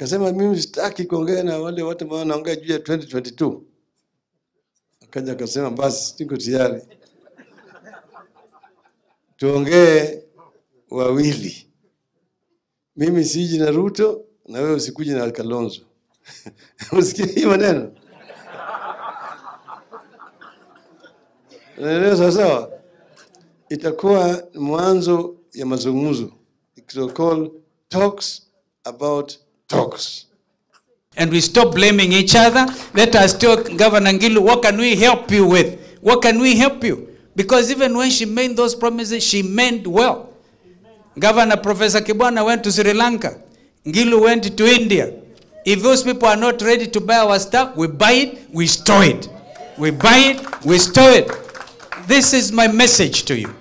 Akasema mimi sitaki kuongea na wale watu ambao wanaongea juu ya 2022. Akaja akasema basi niko tayari. Tuongee wawili. Mimi siji na Ruto na wewe usikuje na Kalonzo. Usikie hii maneno? Leo sawa. Itakuwa mwanzo ya mazungumzo. It will call talks about talks. And we stop blaming each other. Let us talk, Governor Ngilu, what can we help you with? What can we help you? Because even when she made those promises, she meant well. Governor Professor Kibwana went to Sri Lanka. Ngilu went to India. If those people are not ready to buy our stuff, we buy it, we store it. We buy it, we store it. This is my message to you.